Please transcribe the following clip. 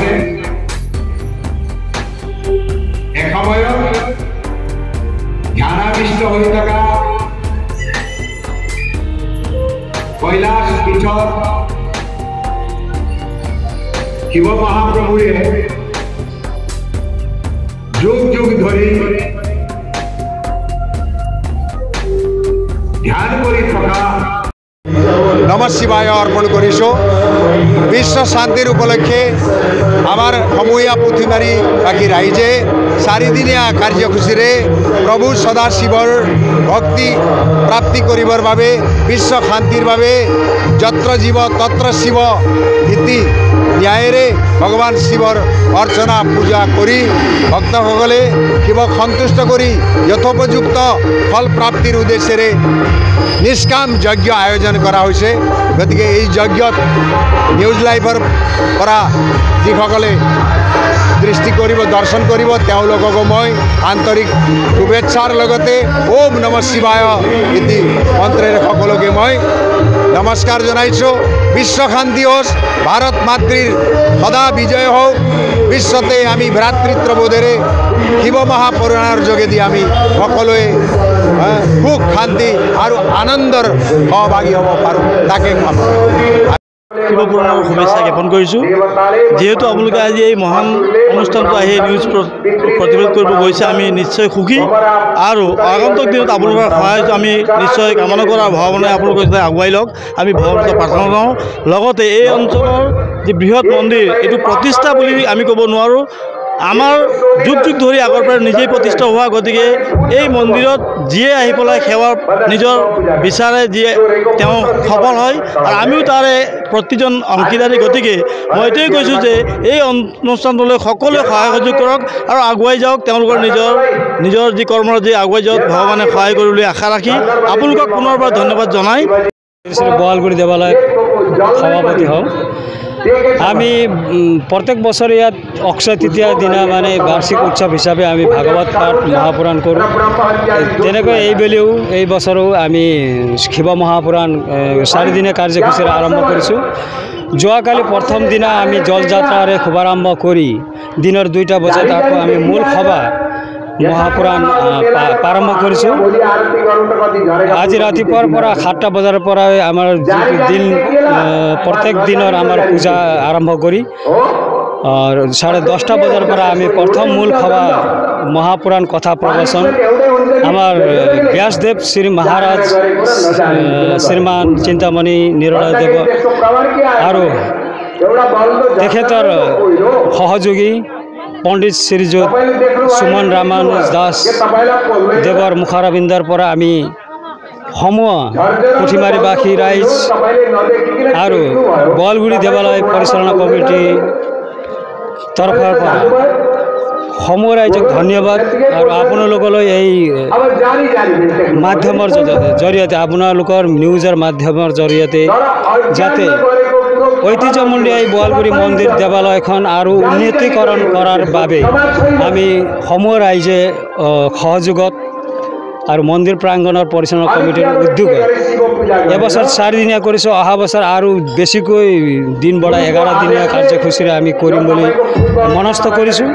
হৈছে এসময়ত ধ্যানাবিষ্ট হৈ থকা কৈলাশ পীঠত শিৱ মহাপ্ৰভুৱে যুগ যুগ ধৰি ধ্যান কৰি থকা नमः शिवाय अर्पण करिছো विश्व शांतिर उपलक्षे आमार समूहिया पुथिमारी बाकी राइजे चारिदिनिया कार्यसूची प्रभु सदाशिवर भक्ति प्राप्ति करिबर भावे विश्व शांतिर भावे जत्र जीव तत्र शिव इति न्यायरे भगवान शिवर अर्चना पूजा करी भक्तসকলে शिवक सन्तुष्ट करी यथोपयुक्त फल प्राप्तिर उद्देश्य निष्काम यज्ञ आयोजन करा হৈছে गतिके এই যজ্ঞত নিউজ লাইভৰ পৰা যিসকলে दृष्टि करिब दर्शन करिब তেওঁলোকক মই आन्तरिक शुभेच्छार लगते ओम नमः शिवाय इति मन्त्रेৰে সকলোকে মই नमस्कार जनाइছো विश्व शांति होस् भारत मातृर सदा विजय हो विश्वते आमी भ्रातृत्वबोधेरे शिव महापुराणर जोगेदी आमी सकलोए सुख शांति और आनंदर सहभागी हब पारो ताके শিৱপুৰাণৰ শুভেচ্ছা জ্ঞাপন কৰিছোঁ যেহেতু আপোনালোকে আজি এই মহান অনুষ্ঠানটো আহি নিউজ প্ৰতিবেদন কৰিব গৈছে আমি নিশ্চয় সুখী আৰু আগন্তুক দিনত আপোনালোকৰ সহায় আমি নিশ্চয় কামনা কৰাৰ ভাৱনাই আপোনালোকে যাতে আগুৱাই লওক আমি ভগৱানৰ প্ৰাৰ্থনা কৰোঁ লগতে এই অঞ্চলৰ যি বৃহৎ মন্দিৰ এইটো প্ৰতিষ্ঠা বুলি আমি ক'ব নোৱাৰোঁ आमार जुग जुग धरी आगर पर निजे प्रतिष्ठा हुआ गति के मंदिर जी आहि पेलाय सेवा निजर विचारे जी सफल है और आमिओ तारे प्रतिजन अंशीदारी गति के मैं ये कैसो अनुष्ठान सकलोए सहाय सहयोग करक और आगुवाई जाओक निजर निजर जी कर्मराजी आगुवाई जाओक भगवाने सहाय करिबोली आशा राखी आपलोকক पुनर्बार धन्यवाद जनाई श्री बोआलगुड़ी देवालय सभापति हूँ आमी प्रत्येक बছৰ ইয়াত अक्षय तृतीया दिना माने वार्षिक उत्सव हिसाबे आमी भागवत पाठ महापुराण करूँ तेनेকৈ এইবেলিও এই বছৰো आमी शिव महापुराण 4 दिने कार्यसूची आरम्भ কৰিছোঁ যোৱাকালি प्रथम दिना आमी जल যাত্ৰাৰে शुभारम्भ কৰি दिনৰ 2টা বজাত আকৌ आमी मूल सभा महापुराण प्रारम्भ करिছোঁ आज रातिपुৱাৰ পৰা 7টা বজাৰ পৰা আমাৰ दिन प्रत्येक दिনৰ আমাৰ पूजा आरम्भ करी और 10:30 बजार पर आमी प्रथम मूल सभा महापुराण कथा प्रवचन आमार व्यासदेव श्री महाराज श्रीमान चिंतामणि निरोला देव और तेखेतर सहयोगी पंडित श्रीजुत सुमन रामानुज दास देवर मुखारबिंदर पर आमी समूह पुठिमारीबासी राइज और बोआलगुड़ी देवालय परिचालना कमिटी तरफर समूह राइजक धन्यवाद और आपनलोकলৈ এই माध्यমৰ জৰিয়তে আপোনালোকৰ নিউজৰ মাধ্যমৰ জৰিয়তে যাতে ঐতিহ্যমণ্ডিত এই बोआलगुड़ी मंदिर देवालयখন আৰু উন্নতিকৰণ কৰাৰ বাবে আমি সমूह ৰাইজে সহযোগত और मंदिर प्रांगणर परिचालना कमिटिर उद्योग এবছৰ 4 দিনীয়া কৰিছোঁ অহা বছৰ আৰু বেছিকৈ दिन बढाই 11 দিনীয়া কাৰ্যসূচীৰে আমি কৰিম বুলি মনস্থ কৰিছোঁ।